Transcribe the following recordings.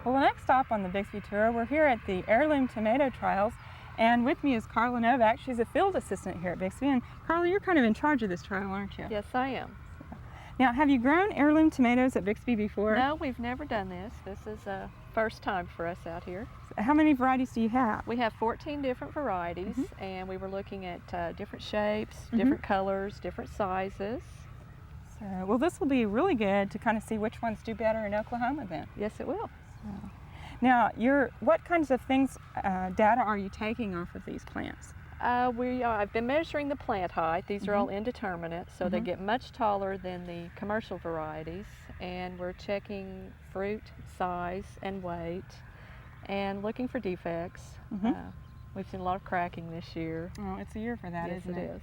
Well, the next stop on the Bixby tour, we're here at the Heirloom tomato trials, and with me is Carla Novak. She's a field assistant here at Bixby, and Carla, you're kind of in charge of this trial, aren't you? Yes, I am. Now, have you grown heirloom tomatoes at Bixby before? No, we've never done this. This is a first time for us out here. How many varieties do you have? We have 14 different varieties, and we were looking at different shapes, different colors, different sizes. So, well, this will be really good to kind of see which ones do better in Oklahoma then. Yes, it will. So, now, what kinds of things, data are you taking off of these plants? I've been measuring the plant height. These are all indeterminate, so they get much taller than the commercial varieties. And we're checking fruit size and weight and looking for defects. We've seen a lot of cracking this year. Oh, it's a year for that, isn't it? Yes, it is.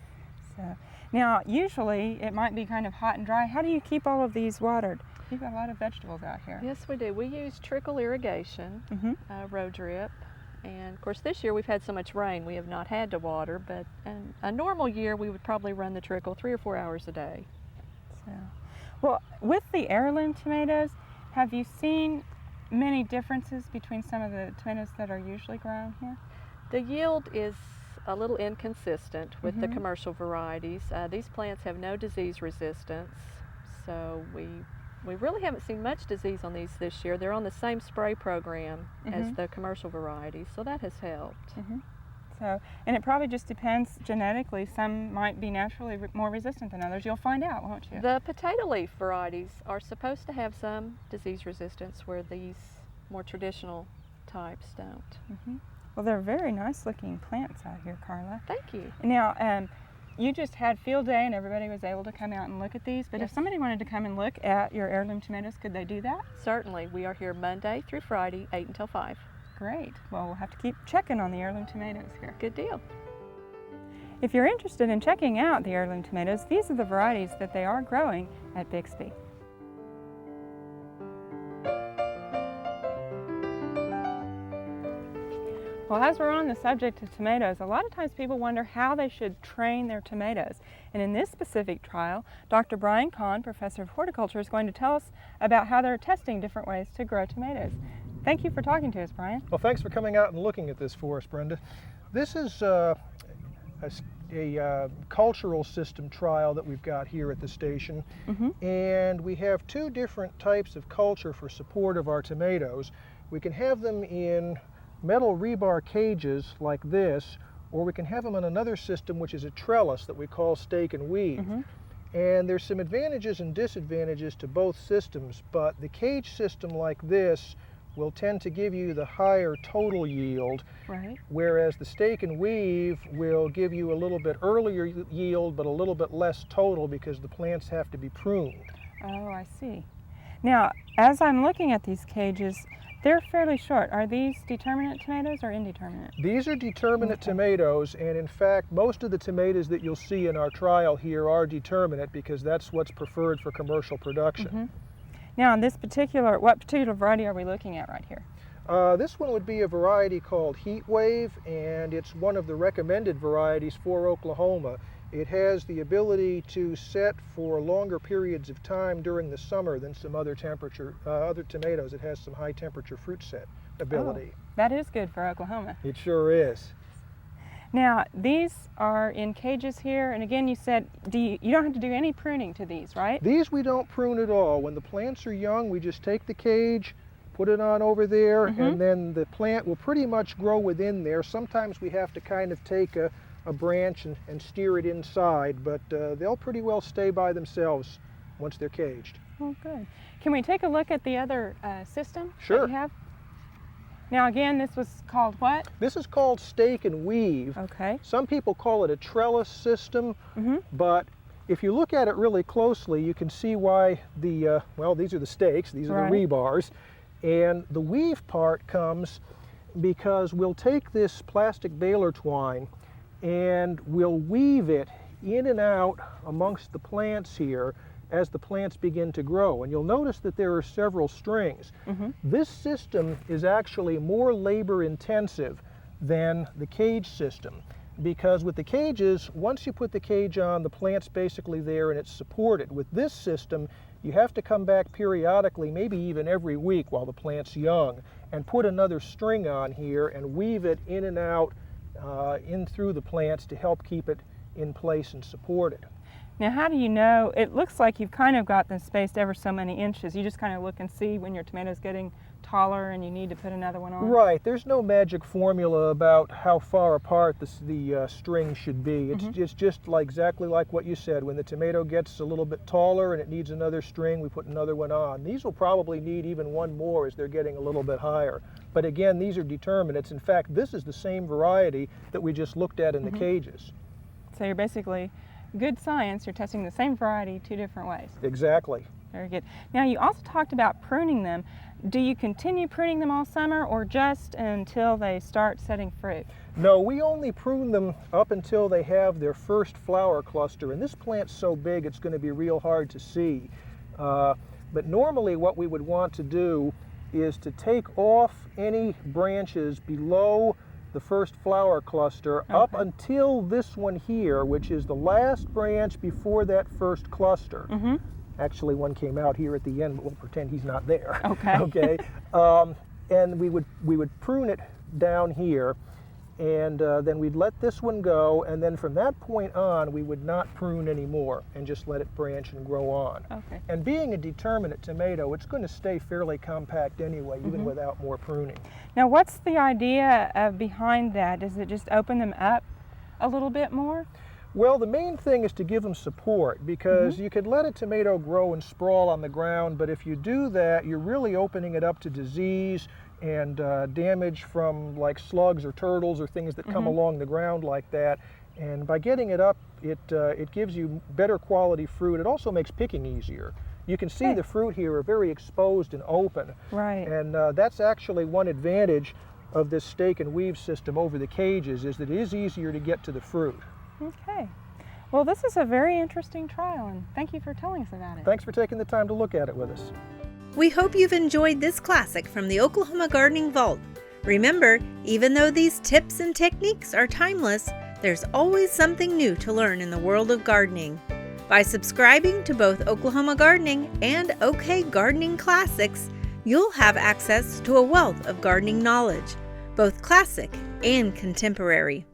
So, now, usually it might be kind of hot and dry. How do you keep all of these watered? You've got a lot of vegetables out here. Yes, we do. We use trickle irrigation, row drip. And of course this year we've had so much rain we have not had to water, but in a normal year we would probably run the trickle 3 or 4 hours a day. So, well, with the heirloom tomatoes, have you seen many differences between some of the tomatoes that are usually grown here? The yield is a little inconsistent with the commercial varieties. These plants have no disease resistance, so we really haven't seen much disease on these this year. They're on the same spray program as the commercial varieties, so that has helped. So, and it probably just depends genetically. Some might be naturally more resistant than others. You'll find out, won't you? The potato leaf varieties are supposed to have some disease resistance where these more traditional types don't. Well, they're very nice looking plants out here, Carla. Thank you. Now, you just had field day and everybody was able to come out and look at these, but if somebody wanted to come and look at your heirloom tomatoes, could they do that? Certainly. We are here Monday through Friday, 8 until 5. Great. Well, we'll have to keep checking on the heirloom tomatoes here. Good deal. If you're interested in checking out the heirloom tomatoes, these are the varieties that they are growing at Bixby. Well, as we're on the subject of tomatoes, a lot of times people wonder how they should train their tomatoes. And in this specific trial, Dr. Kahn, professor of horticulture, is going to tell us about how they're testing different ways to grow tomatoes. Thank you for talking to us, Brian. Well, thanks for coming out and looking at this for us, Brenda. This is a cultural system trial that we've got here at the station. And we have 2 different types of culture for support of our tomatoes. We can have them in metal rebar cages like this, or we can have them in another system which is a trellis that we call stake and weave. And there's some advantages and disadvantages to both systems, but the cage system like this will tend to give you the higher total yield, whereas the stake and weave will give you a little bit earlier yield but a little bit less total because the plants have to be pruned. Oh, I see. Now, as I'm looking at these cages, they're fairly short. Are these determinate tomatoes or indeterminate? These are determinate tomatoes, and in fact, most of the tomatoes that you'll see in our trial here are determinate because that's what's preferred for commercial production. Now, what particular variety are we looking at right here? This one would be a variety called Heat Wave, and it's one of the recommended varieties for Oklahoma. It has the ability to set for longer periods of time during the summer than some other tomatoes. It has some high temperature fruit set ability. Oh, that is good for Oklahoma. It sure is. Now, these are in cages here, and again, you said you don't have to do any pruning to these, right? These we don't prune at all. When the plants are young, we just take the cage, put it on over there, and then the plant will pretty much grow within there. Sometimes we have to kind of take a branch and steer it inside, but they'll pretty well stay by themselves once they're caged. Oh, good. Can we take a look at the other system Sure. that you have? Now, again, this was called what? This is called stake and weave. Okay. Some people call it a trellis system, but if you look at it really closely, you can see why these are the stakes, these are the rebars, and the weave part comes because we'll take this plastic baler twine and we'll weave it in and out amongst the plants here as the plants begin to grow. And you'll notice that there are several strings. This system is actually more labor intensive than the cage system. because with the cages, once you put the cage on, the plant's basically there and it's supported. With this system, you have to come back periodically, maybe even every week while the plant's young, and put another string on here and weave it in and out, in through the plants to help keep it in place and supported. Now, how do you know? It looks like you've kind of got them spaced ever so many inches. You just kind of look and see when your tomato's getting taller and you need to put another one on? Right. There's no magic formula about how far apart the string should be. It's just like exactly like what you said. When the tomato gets a little bit taller and it needs another string, we put another one on. These will probably need even one more as they're getting a little bit higher. But again, these are determinants. In fact, this is the same variety that we just looked at in the cages. So you're basically, good science, you're testing the same variety two different ways. Exactly. Very good. Now, you also talked about pruning them. Do you continue pruning them all summer or just until they start setting fruit? No, we only prune them up until they have their first flower cluster. And this plant's so big it's going to be real hard to see. But normally what we would want to do is to take off any branches below the first flower cluster up until this one here, which is the last branch before that first cluster. Actually, one came out here at the end, but we'll pretend he's not there. Okay. And we would prune it down here, and then we'd let this one go, and then from that point on, we would not prune anymore and just let it branch and grow on. And being a determinate tomato, it's going to stay fairly compact anyway, even without more pruning. Now, what's the idea behind that? Does it just open them up a little bit more? Well, the main thing is to give them support, because you could let a tomato grow and sprawl on the ground, but if you do that, you're really opening it up to disease and damage from like slugs or turtles or things that come along the ground like that. And by getting it up, it gives you better quality fruit. It also makes picking easier. You can see the fruit here are very exposed and open. Right. And that's actually one advantage of this stake and weave system over the cages, is that it is easier to get to the fruit. Okay. Well, this is a very interesting trial, and thank you for telling us about it. Thanks for taking the time to look at it with us. We hope you've enjoyed this classic from the Oklahoma Gardening Vault. Remember, even though these tips and techniques are timeless, there's always something new to learn in the world of gardening. By subscribing to both Oklahoma Gardening and OK Gardening Classics, you'll have access to a wealth of gardening knowledge, both classic and contemporary.